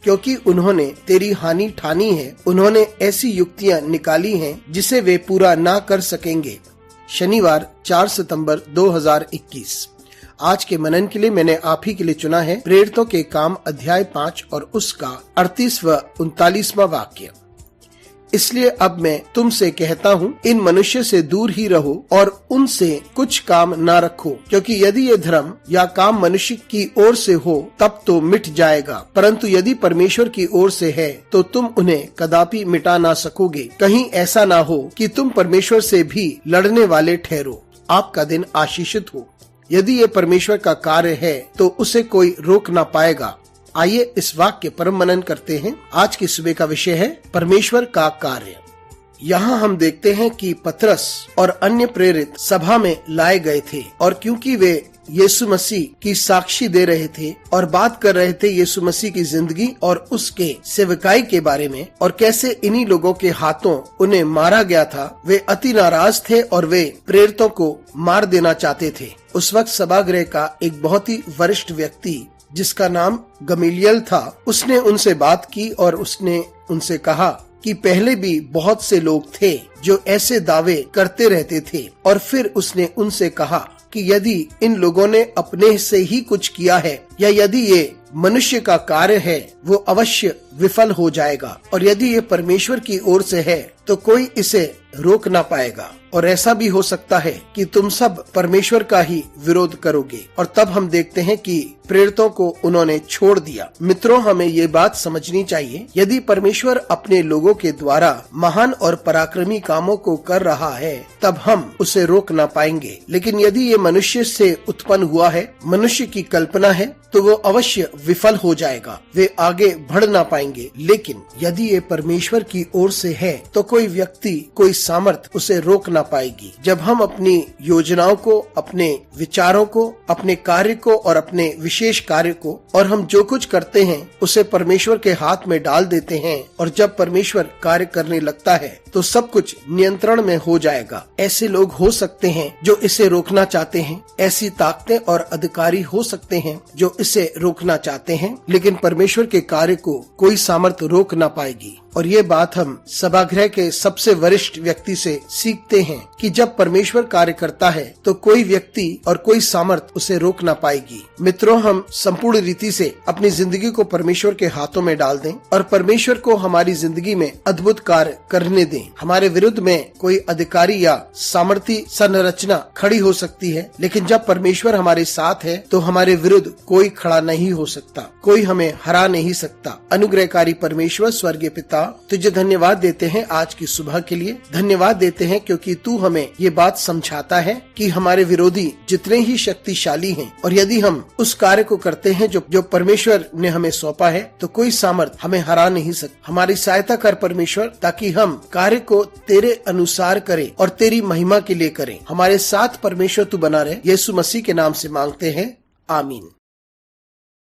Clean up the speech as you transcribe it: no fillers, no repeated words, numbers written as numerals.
क्योंकि उन्होंने तेरी हानि ठानी है, उन्होंने ऐसी युक्तियां निकाली हैं जिसे वे पूरा ना कर सकेंगे। शनिवार 4 सितंबर 2021। आज के मनन के लिए मैंने आप ही के लिए चुना है प्रेरितों के काम अध्याय 5 और उसका 38 व 39वां वाक्य। इसलिए अब मैं तुमसे कहता हूँ, इन मनुष्य से दूर ही रहो और उनसे कुछ काम ना रखो, क्योंकि यदि ये धर्म या काम मनुष्य की ओर से हो तब तो मिट जाएगा, परंतु यदि परमेश्वर की ओर से है तो तुम उन्हें कदापि मिटा ना सकोगे। कहीं ऐसा ना हो कि तुम परमेश्वर से भी लड़ने वाले ठहरो। आपका दिन आशीषित हो। यदि ये परमेश्वर का कार्य है तो उसे कोई रोक ना पाएगा। आइए इस वाक्य पर मनन करते हैं। आज की सुबह का विषय है परमेश्वर का कार्य। यहाँ हम देखते हैं कि पतरस और अन्य प्रेरित सभा में लाए गए थे और क्योंकि वे यीशु मसीह की साक्षी दे रहे थे और बात कर रहे थे यीशु मसीह की जिंदगी और उसके सेवकाई के बारे में और कैसे इन्हीं लोगों के हाथों उन्हें मारा गया था, वे अति नाराज थे और वे प्रेरितों को मार देना चाहते थे। उस वक्त सभागृह का एक बहुत ही वरिष्ठ व्यक्ति जिसका नाम गमीलियल था, उसने उनसे बात की और उसने उनसे कहा कि पहले भी बहुत से लोग थे जो ऐसे दावे करते रहते थे, और फिर उसने उनसे कहा कि यदि इन लोगों ने अपने से ही कुछ किया है या यदि ये मनुष्य का कार्य है वो अवश्य विफल हो जाएगा, और यदि ये परमेश्वर की ओर से है तो कोई इसे रोक ना पाएगा। और ऐसा भी हो सकता है कि तुम सब परमेश्वर का ही विरोध करोगे। और तब हम देखते हैं कि प्रेरितों को उन्होंने छोड़ दिया। मित्रों, हमें ये बात समझनी चाहिए, यदि परमेश्वर अपने लोगों के द्वारा महान और पराक्रमी कामों को कर रहा है तब हम उसे रोक ना पाएंगे। लेकिन यदि ये मनुष्य से उत्पन्न हुआ है, मनुष्य की कल्पना है, तो वो अवश्य विफल हो जाएगा, वे आगे बढ़ ना पाएंगे। लेकिन यदि ये परमेश्वर की ओर से है तो कोई व्यक्ति, कोई सामर्थ उसे रोक ना पाएगी। जब हम अपनी योजनाओं को, अपने विचारों को, अपने कार्य को और अपने विशेष कार्य को और हम जो कुछ करते हैं उसे परमेश्वर के हाथ में डाल देते हैं, और जब परमेश्वर कार्य करने लगता है तो सब कुछ नियंत्रण में हो जाएगा। ऐसे लोग हो सकते हैं जो इसे रोकना चाहते हैं, ऐसी ताकतें और अधिकारी हो सकते हैं जो इसे रोकना चाहते हैं, लेकिन परमेश्वर के कार्य को कोई सामर्थ रोक ना पाएगी। और ये बात हम सभागृह के सबसे वरिष्ठ व्यक्ति से सीखते हैं कि जब परमेश्वर कार्य करता है तो कोई व्यक्ति और कोई सामर्थ उसे रोक ना पाएगी। मित्रों, हम संपूर्ण रीति से अपनी जिंदगी को परमेश्वर के हाथों में डाल दें और परमेश्वर को हमारी जिंदगी में अद्भुत कार्य करने दें। हमारे विरुद्ध में कोई अधिकारी या सामर्थी संरचना खड़ी हो सकती है, लेकिन जब परमेश्वर हमारे साथ है तो हमारे विरुद्ध कोई खड़ा नहीं हो सकता, कोई हमें हरा नहीं सकता। अनुग्रहकारी परमेश्वर स्वर्गीय पिता, तुझे धन्यवाद देते हैं आज की सुबह के लिए। धन्यवाद देते हैं क्योंकि तू हमें ये बात समझाता है कि हमारे विरोधी जितने ही शक्तिशाली हैं, और यदि हम उस कार्य को करते हैं जो परमेश्वर ने हमें सौंपा है तो कोई सामर्थ हमें हरा नहीं सकता। हमारी सहायता कर परमेश्वर, ताकि हम कार्य को तेरे अनुसार करें और तेरी महिमा के लिए करें। हमारे साथ परमेश्वर तू बना रहे। यीशु मसीह के नाम से मांगते हैं, आमीन।